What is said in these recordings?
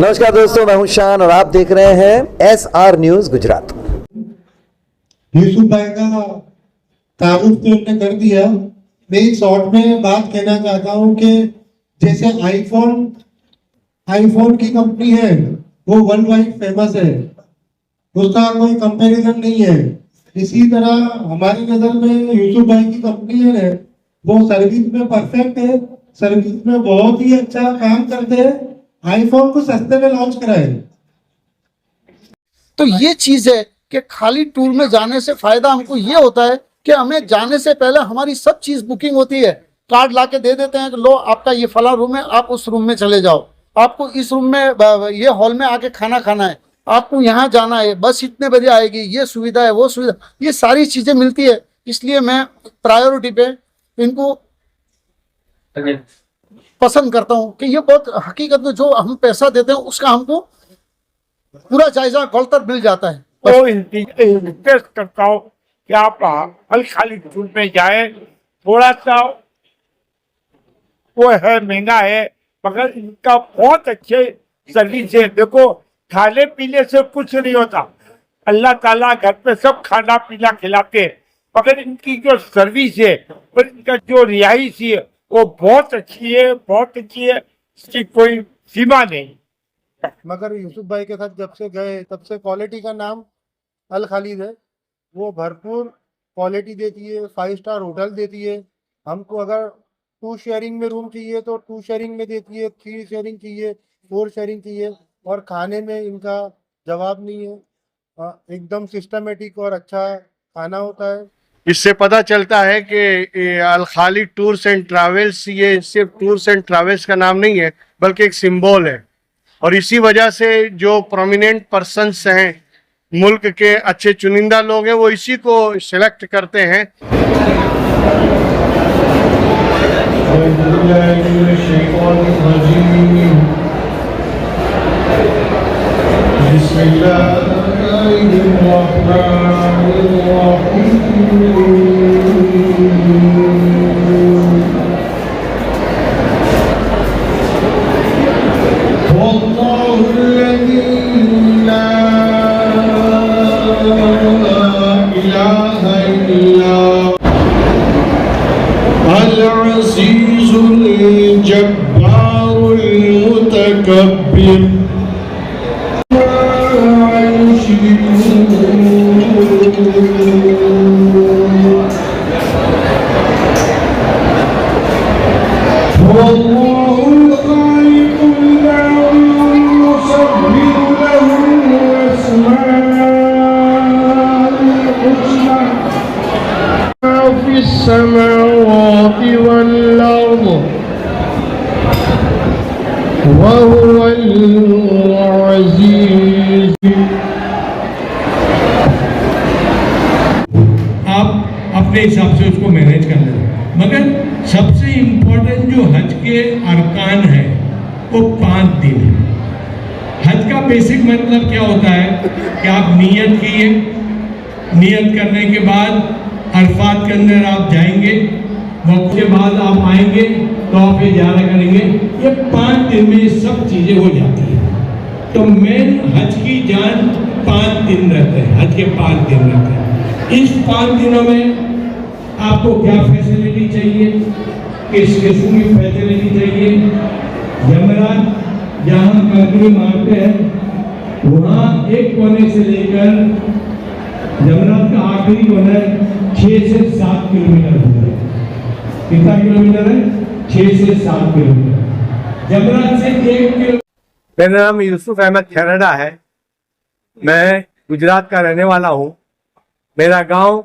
नमस्कार दोस्तों, मैं हूं शान और आप देख रहे हैं SR न्यूज गुजरात। यूसुफ भाई का तारुफ तो उन्होंने कर दिया। मैं एक शॉर्ट में बात कहना चाहता हूं कि जैसे आईफोन की कंपनी है वो वर्ल्ड वाइड फेमस है, उसका कोई कंपैरिजन नहीं है। इसी तरह हमारी नजर में यूसुफ भाई की कंपनी है, वो सर्विस में परफेक्ट है, सर्विस में बहुत ही अच्छा काम करते हैं। आईफोन को सस्ते में लॉन्च कराए। तो ये चीज है कि खाली टूर में जाने से फायदा हमको ये होता है कि हमें जाने से पहले हमारी सब चीज बुकिंग होती है। कार्ड ला के दे देते हैं कि लो आपका ये फला रूम है, आप उस रूम में चले जाओ, आपको इस रूम में ये हॉल में आके खाना खाना है, आपको यहाँ जाना है, बस इतने बजे आएगी, ये सुविधा है वो सुविधा, ये सारी चीजें मिलती है। इसलिए मैं प्रायोरिटी पे इनको पसंद करता हूँ कि ये बहुत हकीकत में जो हम पैसा देते हैं उसका हमको पूरा जायजा गौलतर मिल जाता है। तो रिक्वेस्ट करता हूँ कि आप अल खाली टूर में जाए। थोड़ा सा वो है, महंगा है, मगर इनका बहुत अच्छे सर्विस है। देखो, खाने पीने से कुछ नहीं होता, अल्लाह ताला घर पे सब खाना पीना खिलाते हैं, मगर इनकी जो सर्विस है और इनका जो रिहाइश है वो बहुत अच्छी है, बहुत अच्छी है, इसकी कोई सीमा नहीं। मगर यूसुफ भाई के साथ जब से गए तब से क्वालिटी का नाम अल खालिद है। वो भरपूर क्वालिटी देती है, 5 स्टार होटल देती है। हमको अगर 2 शेयरिंग में रूम चाहिए तो 2 शेयरिंग में देती है, 3 शेयरिंग चाहिए, 4 शेयरिंग चाहिए। और खाने में इनका जवाब नहीं है, एकदम सिस्टमेटिक और अच्छा खाना होता है। इससे पता चलता है कि अल खालिद टूर्स एंड ट्रैवल्स ये सिर्फ टूर्स एंड ट्रैवल्स का नाम नहीं है, बल्कि एक सिंबल है। और इसी वजह से जो प्रोमिनेंट पर्सन्स हैं, मुल्क के अच्छे चुनिंदा लोग हैं, वो इसी को सिलेक्ट करते हैं। अल-अज़ीज़ुल जब्बारुल मुतकब्बिर समावाति वल अर्द वहुवल अज़ीज़। आप अपने हिसाब से उसको मैनेज कर लें, मगर सबसे इम्पोर्टेंट जो हज के अरकान है वो 5 दिन है। हज का बेसिक मतलब क्या होता है कि आप नियत किए, नियत करने के बाद अरफात के अंदर आप जाएंगे, वक्त के बाद आप आएंगे तो आप ये ज़्यादा करेंगे। ये 5 दिन में ये सब चीज़ें हो जाती हैं। तो मेन हज की जान 5 दिन रहते हैं, हज के 5 दिन रहते हैं। इस 5 दिनों में आपको क्या फैसिलिटी चाहिए, किस किस्म की फैसिलिटी चाहिए। जमरात जहाँ हम कंकड़ी मारते हैं वहाँ एक कोने से लेकर जमरात का आखिरी कोना 6 से 7 किलोमीटर दूर है। कितना किलोमीटर है? 6 से 7 किलोमीटर। जमरात से 1 किलोमीटर। मेरा नाम यूसुफ अहमद खेरडा है। मैं गुजरात का रहने वाला हूँ। मेरा गांव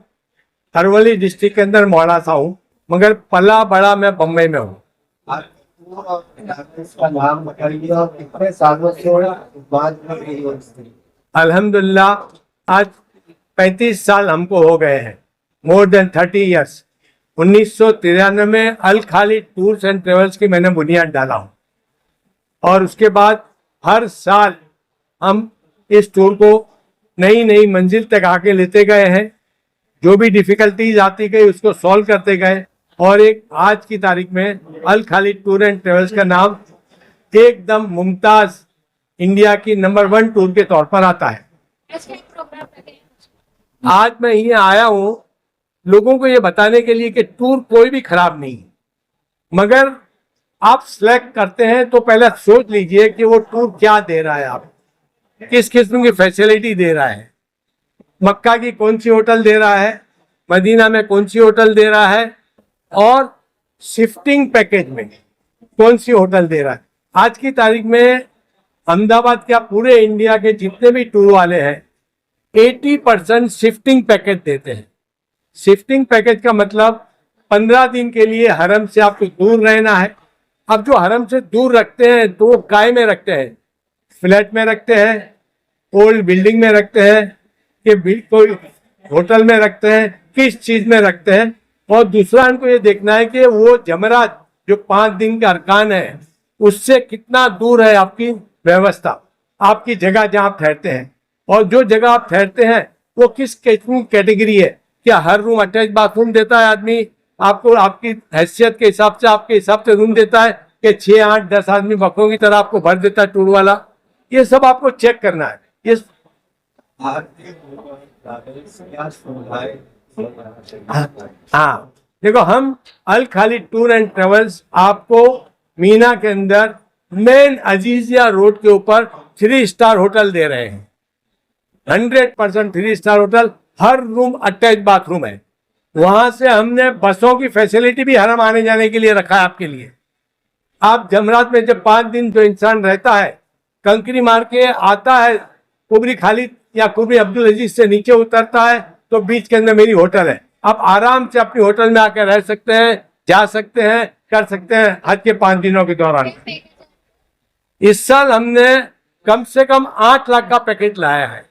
अरवली डिस्ट्रिक्ट के अंदर मोड़ासा हूँ, मगर पला बड़ा मैं बम्बई में हूँ। अल्हम्दुलिल्लाह आज 35 साल हमको हो गए हैं, मोर देन 30 ईयर्स। 1993 में अल खालिद टूर्स एंड ट्रेवल्स की मैंने बुनियाद डाला हूँ, और उसके बाद हर साल हम इस टूर को नई नई मंजिल तक आके लेते गए हैं। जो भी डिफिकल्टीज आती गई उसको सॉल्व करते गए, और एक आज की तारीख में अल खालिद टूर एंड ट्रेवल्स का नाम एकदम मुमताज इंडिया की नंबर 1 टूर के तौर पर आता है। आज मैं यहाँ आया हूँ लोगों को ये बताने के लिए कि टूर कोई भी खराब नहीं है, मगर आप सिलेक्ट करते हैं तो पहले सोच लीजिए कि वो टूर क्या दे रहा है, आप किस किस्म की फैसिलिटी दे रहा है, मक्का की कौन सी होटल दे रहा है, मदीना में कौन सी होटल दे रहा है, और शिफ्टिंग पैकेज में कौन सी होटल दे रहा है। आज की तारीख में अहमदाबाद क्या पूरे इंडिया के जितने भी टूर वाले हैं 80% शिफ्टिंग पैकेज देते हैं। शिफ्टिंग पैकेज का मतलब 15 दिन के लिए हरम से आपको दूर रहना है। अब जो हरम से दूर रखते हैं तो वो काय में रखते हैं, फ्लैट में रखते हैं, ओल्ड बिल्डिंग में रखते हैं, कि कोई होटल में रखते हैं, किस चीज में रखते हैं। और दूसरा इनको ये देखना है कि वो जमरात जो 5 दिन का अरकान है उससे कितना दूर है आपकी व्यवस्था, आपकी जगह जहाँ आप ठहरते हैं, और जो जगह आप ठहरते हैं वो किस कैटेगरी है। क्या हर रूम अटैच बाथरूम देता है आदमी आपको, आपकी हैसियत के हिसाब से, आपके हिसाब से रूम देता है, कि 6, 8, 10 आदमी बकरों की तरह आपको भर देता है टूर वाला। ये सब आपको चेक करना है। ये हाँ, देखो हम अल खालिद टूर एंड ट्रेवल्स आपको मीना के अंदर मेन अजीजिया रोड के ऊपर 3 स्टार होटल दे रहे हैं। 100% 3 स्टार होटल, हर रूम अटैच बाथरूम है। वहां से हमने बसों की फैसिलिटी भी हरम आने जाने के लिए रखा है आपके लिए। आप जमरात में जब 5 दिन जो इंसान रहता है, कंकरी मार के आता है, कुबरी खालिद या कुबरी अब्दुल अजीज से नीचे उतरता है तो बीच के अंदर मेरी होटल है। आप आराम से अपनी होटल में आकर रह सकते हैं, जा सकते हैं, कर सकते हैं हज के 5 दिनों के दौरान। इस साल हमने कम से कम 8 लाख का पैकेज लाया है।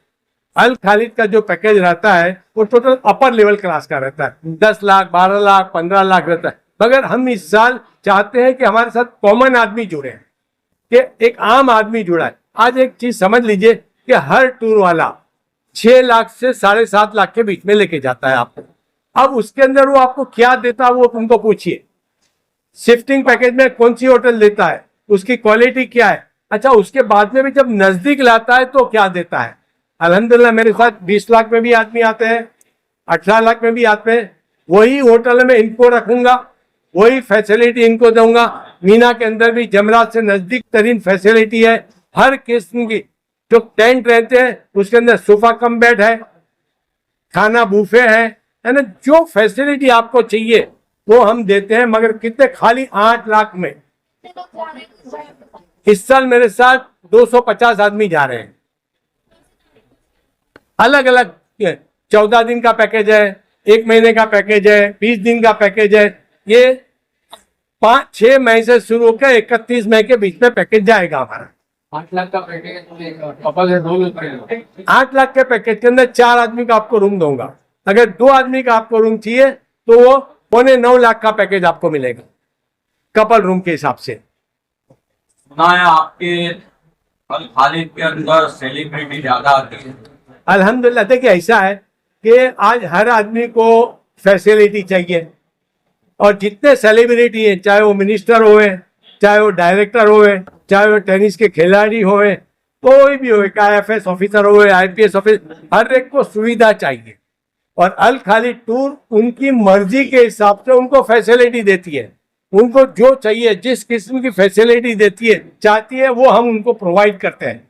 अल खालिद का जो पैकेज रहता है वो टोटल अपर लेवल क्लास का रहता है, 10 लाख, 12 लाख, 15 लाख रहता है। मगर हम इस साल चाहते हैं कि हमारे साथ कॉमन आदमी जुड़े हैं, कि एक आम आदमी जुड़ा है। आज एक चीज समझ लीजिए कि हर टूर वाला 6 लाख से 7.5 लाख के बीच में लेके जाता है आपको। अब उसके अंदर वो आपको क्या देता है वो उनको पूछिए। शिफ्टिंग पैकेज में कौन सी होटल देता है, उसकी क्वालिटी क्या है। अच्छा, उसके बाद में भी जब नजदीक लाता है तो क्या देता है। अल्हम्दुलिल्लाह मेरे साथ 20 लाख में भी आदमी आते हैं, 18 लाख में भी आते हैं। वही होटल में इनको रखूंगा, वही फैसिलिटी इनको दूंगा। मीना के अंदर भी जमरात से नजदीक तरीन फैसिलिटी है, हर किस्म की। जो टेंट रहते हैं उसके अंदर सोफा कम बेड है, खाना बूफे है ना। जो फैसिलिटी आपको चाहिए वो हम देते हैं। मगर कितने, खाली 8 लाख में। इस साल मेरे साथ 250 आदमी जा रहे हैं। अलग अलग 14 दिन का पैकेज है, 1 महीने का पैकेज है, 20 दिन का पैकेज है। ये 5-6 मई से शुरू होकर 31 मई के बीच में पैकेज जाएगा हमारा। 8 लाख का पैकेज कपल है, 2 लोग। 8 लाख के पैकेज के अंदर 4 आदमी का आपको रूम दूंगा। अगर 2 आदमी का आपको रूम चाहिए तो वो 8.25 लाख का पैकेज आपको मिलेगा कपल रूम के हिसाब से। सुना है आपके अल खालिद के अंदर सेलिब्रिटी ज्यादा आती है। अल्हम्दुलिल्लाह, देखिए ऐसा है कि आज हर आदमी को फैसिलिटी चाहिए, और जितने सेलिब्रिटी हैं, चाहे वो मिनिस्टर होवे, चाहे वो डायरेक्टर होवे, चाहे वो टेनिस के खिलाड़ी होवे, कोई भी होवे, IFS ऑफिसर होवे, IPS ऑफिसर, हर एक को सुविधा चाहिए। और अल खालिद टूर उनकी मर्जी के हिसाब से उनको फैसिलिटी देती है। उनको जो चाहिए, जिस किस्म की फैसिलिटी देती है, चाहती है, वो हम उनको प्रोवाइड करते हैं।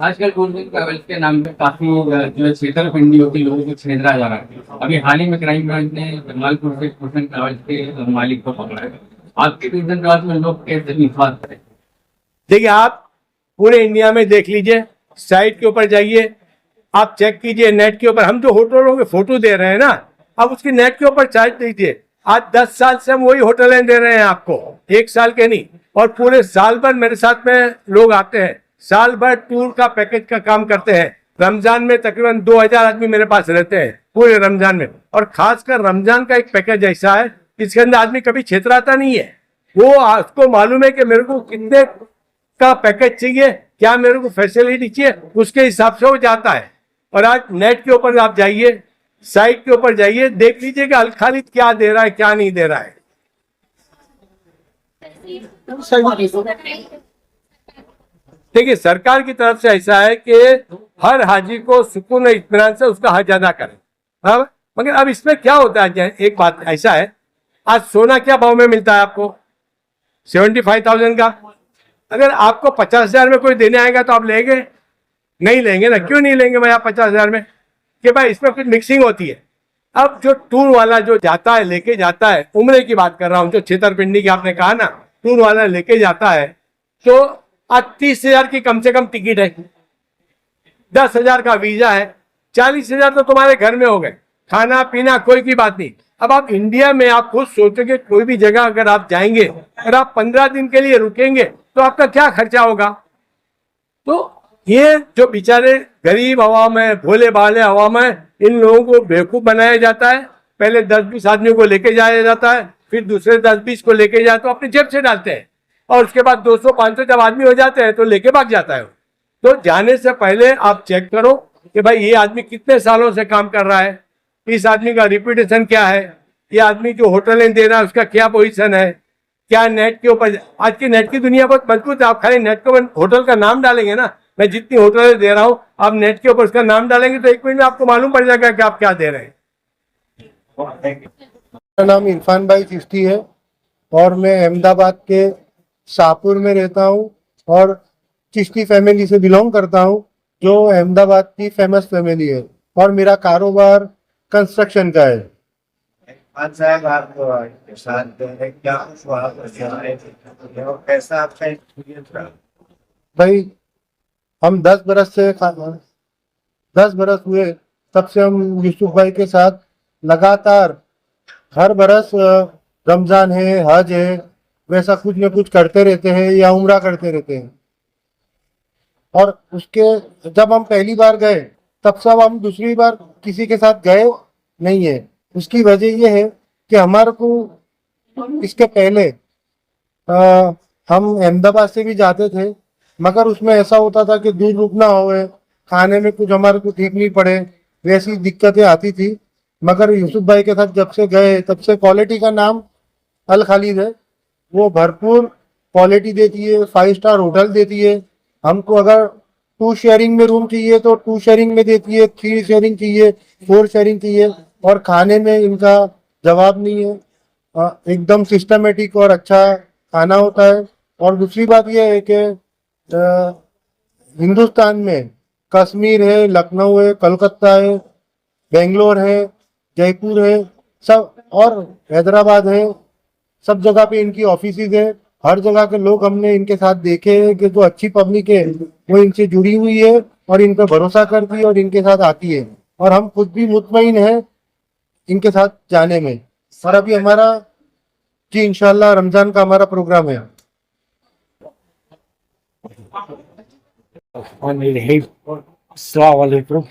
आजकल टूरिज्म ट्रैवल के नाम पे काफी जो छेतरपिंडी होती है, लोगों को छेड़ा जा रहा है। अभी हाल ही में क्राइम ब्रांच ने जमालपुर से टूरिज्म ट्रैवल के मालिक को पकड़ा है। आपके टूरिज्म ट्रैवल में लोग कैसे विश्वास करें? देखिए, आप पूरे इंडिया में देख लीजिए, साइट के ऊपर जाइए, आप चेक कीजिए नेट के ऊपर। हम जो होटलों के फोटो दे रहे हैं ना, अब उसकी नेट के ऊपर चार्ज दीजिए। आज 10 साल से हम वही होटलें दे रहे हैं आपको, 1 साल के नहीं। और पूरे साल भर मेरे साथ में लोग आते हैं, साल भर टूर का पैकेज का काम करते हैं। रमजान में तकरीबन 2000 आदमी मेरे पास रहते हैं पूरे रमजान में। और खासकर रमजान का एक पैकेज ऐसा है इसके अंदर आदमी कभी छेतराता नहीं है। वो उसको मालूम है कि मेरे को कितने का पैकेज चाहिए, क्या मेरे को फैसिलिटी चाहिए, उसके हिसाब से वो जाता है। और आज नेट के ऊपर आप जाइए, साइट के ऊपर जाइए, देख लीजिए कि अल खालिद क्या दे रहा है, क्या नहीं दे रहा है। देखिए सरकार की तरफ से ऐसा है कि हर हाजी को सुकून और इत्मीनान से उसका हज अदा करें। हाँ, मगर अब इसमें क्या होता है, एक बात ऐसा है, आज सोना क्या भाव में मिलता है आपको? 75,000 का। अगर आपको 50,000 में कोई देने आएगा तो आप लेंगे? नहीं लेंगे ना। क्यों नहीं लेंगे भाई आप 50,000 में? कि भाई इसमें कुछ मिक्सिंग होती है। अब जो टूर वाला जो जाता है, लेके जाता है, उम्रे की बात कर रहा हूँ, जो छेतरपिंडी की आपने कहा ना, टूर वाला लेके जाता है, तो आज 30,000 की कम से कम टिकट है, 10,000 का वीजा है, 40,000 तो तुम्हारे घर में हो गए, खाना पीना कोई की बात नहीं। अब आप इंडिया में आप खुद सोचोगे, कोई भी जगह अगर आप जाएंगे और आप 15 दिन के लिए रुकेंगे तो आपका क्या खर्चा होगा? तो ये जो बेचारे गरीब आवाम है, भोले भाले आवाम है, इन लोगों को बेवकूफ बनाया जाता है। पहले 10-20 आदमियों को लेके जाया जाता है, फिर दूसरे 10-20 को लेके जाते हैं, अपनी जेब से डालते हैं, और उसके बाद 200-500 जब आदमी हो जाते हैं तो लेके भाग जाता है। तो जाने से पहले आप चेक करो कि भाई ये आदमी कितने सालों से काम कर रहा है, इस आदमी का रिप्यूटेशन क्या है, ये आदमी जो होटलें दे रहा है उसका क्या पोजीशन है, क्या नेट के ऊपर। आज की नेट की दुनिया बहुत मजबूत है। आप खाली नेट के ऊपर होटल का नाम डालेंगे ना, मैं जितनी होटलें दे रहा हूँ, आप नेट के ऊपर उसका नाम डालेंगे तो 1 मिनट में आपको मालूम पड़ जाएगा कि आप क्या दे रहे हैं। मेरा नाम इरफान भाई चिश्ती है और मैं अहमदाबाद के शाहपुर में रहता हूँ और चिश्ती फैमिली से बिलोंग करता हूँ, जो अहमदाबाद की फेमस फैमिली है, और मेरा कारोबार कंस्ट्रक्शन का है। साहब आप साथ क्या कैसा आपका एक्सपीरियंस रहा? भाई हम 10 बरस हुए तब से हम यूसुफ भाई के साथ लगातार हर बरस रमजान है, हज है, वैसा कुछ न कुछ करते रहते हैं या उम्रा करते रहते हैं। और उसके जब हम पहली बार गए तब सब हम दूसरी बार किसी के साथ गए नहीं है। उसकी वजह यह है कि हमारे को इसके पहले हम अहमदाबाद से भी जाते थे, मगर उसमें ऐसा होता था कि दूर रुकना हो, खाने में कुछ हमारे को ठीक नहीं पड़े, वैसी दिक्कतें आती थी। मगर यूसुफ भाई के साथ जब से गए तब से क्वालिटी का नाम अल खालिद है। वो भरपूर क्वालिटी देती है, 5 स्टार होटल देती है। हमको अगर 2 शेयरिंग में रूम चाहिए तो 2 शेयरिंग में देती है, 3 शेयरिंग चाहिए, 4 शेयरिंग चाहिए, और खाने में इनका जवाब नहीं है। एकदम सिस्टमेटिक और अच्छा खाना होता है। और दूसरी बात यह है कि हिंदुस्तान में कश्मीर है, लखनऊ है, कलकत्ता है, बेंगलोर है, जयपुर है, सब, और हैदराबाद है, सब जगह पे इनकी ऑफिसेज है। हर जगह के लोग हमने इनके साथ देखे हैं कि जो अच्छी पब्लिक है वो इनसे जुड़ी हुई है और इन पर भरोसा करती है और इनके साथ आती है, और हम खुद भी मुतमईन हैं इनके साथ जाने में। और अभी हमारा जी इंशाल्लाह रमजान का हमारा प्रोग्राम है। अस्सलाम वालेकुम।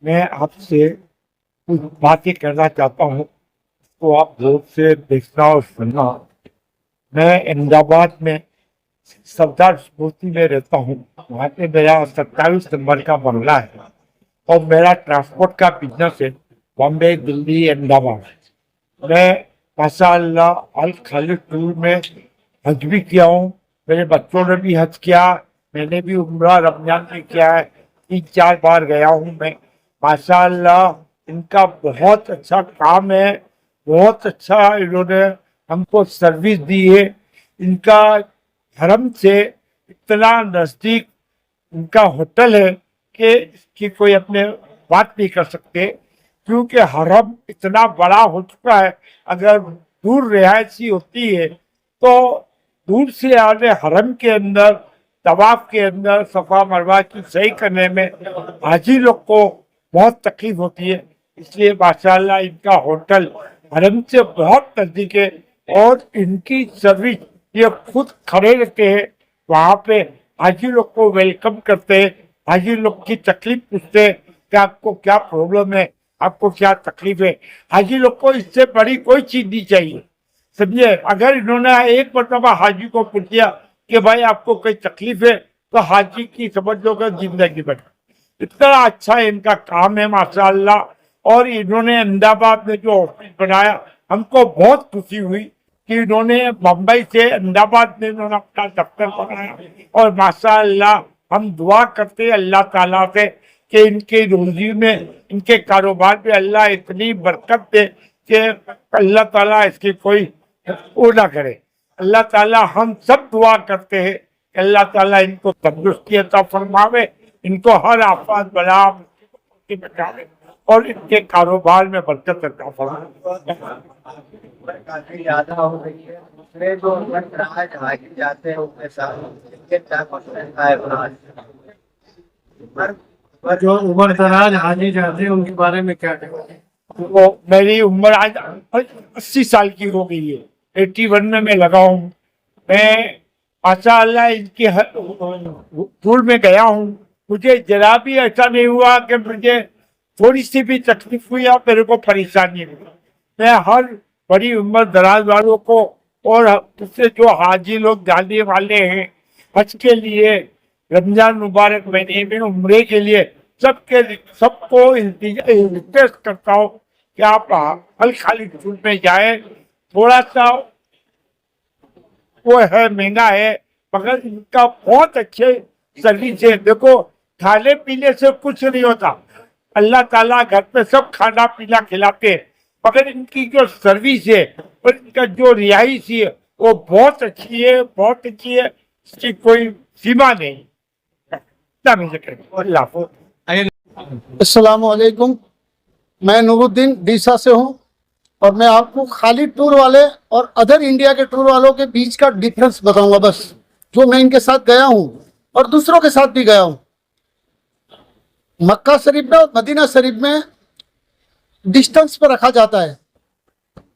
मैं आपसे कुछ बातें करना चाहता हूँ, तो आप लोग से देखना और सुनना। मैं अहमदाबाद में सरदार स्मृति में रहता हूँ। वहाँ पे मेरा 27 नंबर का बंगला है और मेरा ट्रांसपोर्ट का बिजनेस है, बॉम्बे, दिल्ली, अहमदाबाद। मैं माशाअल्लाह अल खालिद टूर में हज भी किया हूँ, मेरे बच्चों ने भी हज किया, मैंने भी उम्रा रमजान में किया है, 3-4 बार गया हूँ मैं। माशाअल्लाह इनका बहुत अच्छा काम है, बहुत अच्छा इन्होंने हमको सर्विस दी है। इनका हरम से इतना नज़दीक इनका होटल है कि इसकी कोई अपने बात नहीं कर सकते, क्योंकि हरम इतना बड़ा हो चुका है। अगर दूर रिहायशी होती है तो दूर से आने हरम के अंदर, तवाफ के अंदर, सफ़ा मरवा की सही करने में हाजी लोग को बहुत तकलीफ होती है। इसलिए माशाअल्लाह इनका होटल हरम से बहुत नज़दीक है और इनकी सर्विस, ये खुद खड़े रहते हैं वहाँ पे, हाजी लोग को वेलकम करते हैं, हाजी लोग की तकलीफ पूछते हैं कि आपको क्या प्रॉब्लम है, आपको क्या तकलीफ है। हाजी लोग को इससे बड़ी कोई चीज़ नहीं चाहिए, समझे। अगर इन्होंने एक मरतबा हाजी को पूछ लिया कि भाई आपको कोई तकलीफ है, तो हाजी की समझ लो कि जिंदगी बन। इतना अच्छा इनका काम है माशाअल्लाह। और इन्होंने अहमदाबाद में जो ऑफिस बनाया, हमको बहुत खुशी हुई कि इन्होंने बम्बई से अहमदाबाद में इन्होंने अपना दफ्तर बनाया और माशाअल्लाह हम दुआ करते हैं अल्लाह ताला से कि इनके रोजी में, इनके कारोबार में अल्लाह इतनी बरकत दे कि अल्लाह ताला इसकी कोई वो ना करे। अल्लाह ताला हम सब दुआ करते हैं कि अल्लाह ताला इनको तंदुरुस्ती अता फरमावे, इनको हर आफत बला से बचावे और इनके कारोबार में बरकत अता फरमावे। काफी ज्यादा हो रही है। दूसरे जो आज हाजी जाते हैं उनके साथ जो उम्र दराज हाजी जाते हैं उनके बारे में क्या कहेंगे? वो मेरी उम्र आज 80 साल की हो गई है, 81 में मैं लगा हूँ। मैं माशाअल्लाह इनकी टूर में गया हूँ, मुझे जरा भी ऐसा नहीं हुआ कि मुझे थोड़ी सी भी तकलीफ हुई या मेरे को परेशानी हुई। मैं हर बड़ी उम्र दराज वालों को और उससे जो हाजी लोग जाने वाले हैं हज के लिए, रमजान मुबारक महीने में उम्रे के लिए, सबको रिक्वेस्ट करता हूँ कि आप अल खालिद टूर में जाए। थोड़ा सा वो है, महंगा है, मगर इनका बहुत अच्छे सर्विस है। देखो खाने पीने से कुछ नहीं होता, अल्लाह ताला घर पे सब खाना पीना खिलाते हैं, मगर इनकी जो सर्विस है और इनका जो रिहाइश है वो बहुत अच्छी है, बहुत अच्छी है, इसकी कोई सीमा नहीं। अस्सलाम वालेकुम, मैं नूरुद्दीन डीसा से हूँ और मैं आपको खालिद टूर वाले और अदर इंडिया के टूर वालों के बीच का डिफरेंस बताऊंगा बस, जो मैं इनके साथ गया हूँ और दूसरों के साथ भी गया हूँ। मक्का शरीफ में और मदीना शरीफ में डिस्टेंस पर रखा जाता है।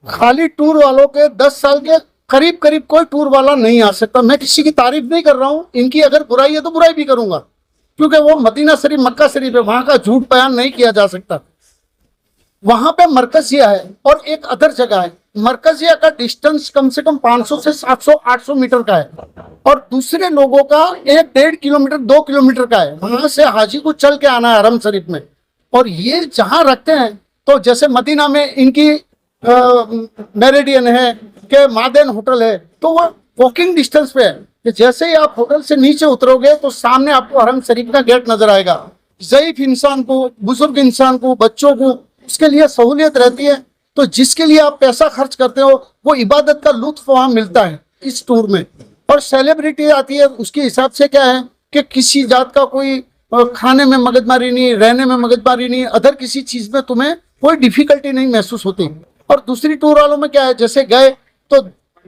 खालिद टूर वालों के 10 साल के करीब करीब कोई टूर वाला नहीं आ सकता। मैं किसी की तारीफ नहीं कर रहा हूँ, इनकी अगर बुराई है तो बुराई भी करूंगा, क्योंकि वो मदीना शरीफ मक्का शरीफ है, वहां का झूठ बयान नहीं किया जा सकता। वहां पे मरकजिया है और एक अदर जगह है। मरकजिया का डिस्टेंस कम से कम 500 से 700-800 मीटर का है और दूसरे लोगों का 1-1.5 किलोमीटर 2 किलोमीटर का है। वहां से हाजी को चल के आना है हरम शरीफ में। और ये जहां रखते हैं, तो जैसे मदीना में इनकी मेरिडियन है कि मादेन होटल है, तो वो वॉकिंग डिस्टेंस पे है कि जैसे ही आप होटल से नीचे उतरोगे तो सामने आपको हरम शरीफ का गेट नजर आएगा। ज़ईफ इंसान को, बुजुर्ग इंसान को, बच्चों को, उसके लिए सहूलियत रहती है। तो जिसके लिए आप पैसा खर्च करते हो वो इबादत का लुत्फ वहां मिलता है इस टूर में। और सेलिब्रिटी आती है, उसके हिसाब से क्या है कि किसी जात का कोई खाने में मगजमारी नहीं, रहने में मगजमारी नहीं, अदर किसी चीज में तुम्हें कोई डिफिकल्टी नहीं महसूस होती। और दूसरी टूर वालों में क्या है, जैसे गए तो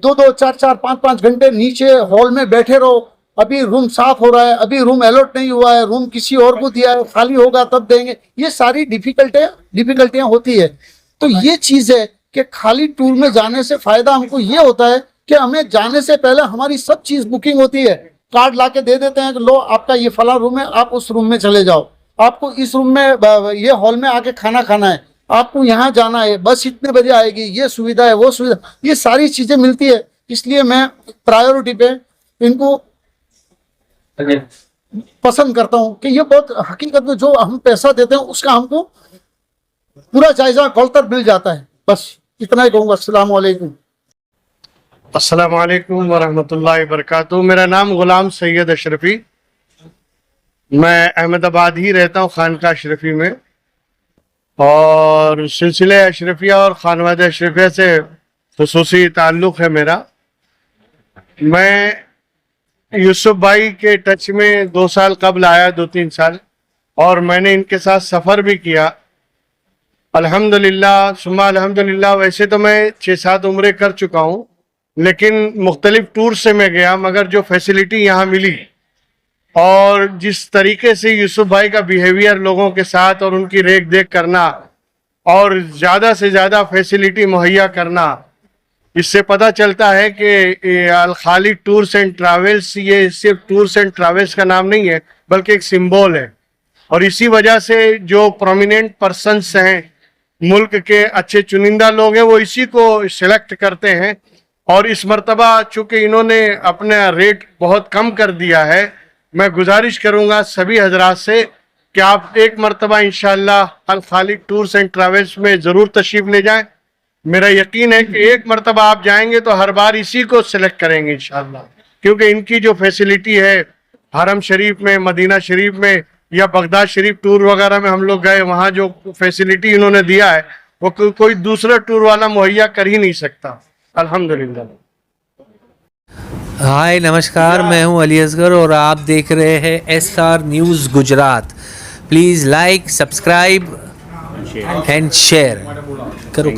2-2, 4-4, 5-5 घंटे नीचे हॉल में बैठे रहो, अभी रूम साफ हो रहा है, अभी रूम अलॉट नहीं हुआ है, रूम किसी और को दिया है, खाली होगा तब देंगे, ये सारी डिफिकल्टियां होती है। तो ये चीज है कि खाली टूर में जाने से फायदा हमको ये होता है कि हमें जाने से पहले हमारी सब चीज बुकिंग होती है। कार्ड ला के दे देते हैं कि लो आपका ये फला रूम है, आप उस रूम में चले जाओ, आपको इस रूम में ये हॉल में आके खाना खाना है, आपको यहाँ जाना है, बस इतने बजे आएगी, ये सुविधा है, वो सुविधा, ये सारी चीजें मिलती है। इसलिए मैं प्रायोरिटी पे इनको पसंद करता हूँ कि ये बहुत हकीकत में जो हम पैसा देते हैं उसका हमको पूरा जायजा गौलतर मिल जाता है। बस इतना ही कहूँगा। अस्सलाम वालेकुम। अस्सलाम वालेकुम वरहमतुल्लाहि वबरकातुहू। मेरा नाम गुलाम सैयद अशरफी, मैं अहमदाबाद ही रहता हूँ, खानका अशरफी में। और सिलसिले अशरफिया और खानवाद अशरफिया से खुसूसी ताल्लुक़ है मेरा। मैं यूसुफ भाई के टच में 2 साल कबल आया, 2-3 साल, और मैंने इनके साथ सफ़र भी किया अल्हम्दुलिल्लाह सुम्मा अल्हम्दुलिल्लाह। वैसे तो मैं 6-7 उम्रे कर चुका हूँ, लेकिन मुख्तलिफ टूर से मैं गया, मगर जो फैसिलिटी यहाँ मिली और जिस तरीके से यूसुफ भाई का बिहेवियर लोगों के साथ और उनकी रेख देख करना और ज़्यादा से ज़्यादा फैसिलिटी मुहैया करना, इससे पता चलता है कि अल खालिद टूर्स एंड ट्रैवल्स ये सिर्फ टूर्स एंड ट्रैवल्स का नाम नहीं है, बल्कि एक सिंबल है। और इसी वजह से जो प्रोमिनेंट पर्सन्स हैं, मुल्क के अच्छे चुनिंदा लोग हैं, वो इसी को सिलेक्ट करते हैं। और इस मर्तबा चूँकि इन्होंने अपना रेट बहुत कम कर दिया है, मैं गुजारिश करूँगा सभी हजरात से कि आप एक मर्तबा इंशाअल्लाह अल खालिद टूर्स एंड ट्रैवल्स में ज़रूर तशरीफ़ ले जाएं। मेरा यकीन है कि एक मर्तबा आप जाएंगे तो हर बार इसी को सिलेक्ट करेंगे इंशाल्लाह, क्योंकि इनकी जो फैसिलिटी है हरम शरीफ में, मदीना शरीफ में या बगदाद शरीफ टूर वगैरह में हम लोग गए, वहाँ जो फैसिलिटी इन्होंने दिया है वो कोई दूसरा टूर वाला मुहैया कर ही नहीं सकता। अल्हम्दुलिल्लाह। हाय नमस्कार, मैं हूं अली असगर और आप देख रहे हैं SR news Gujarat. Please like, subscribe and share करो।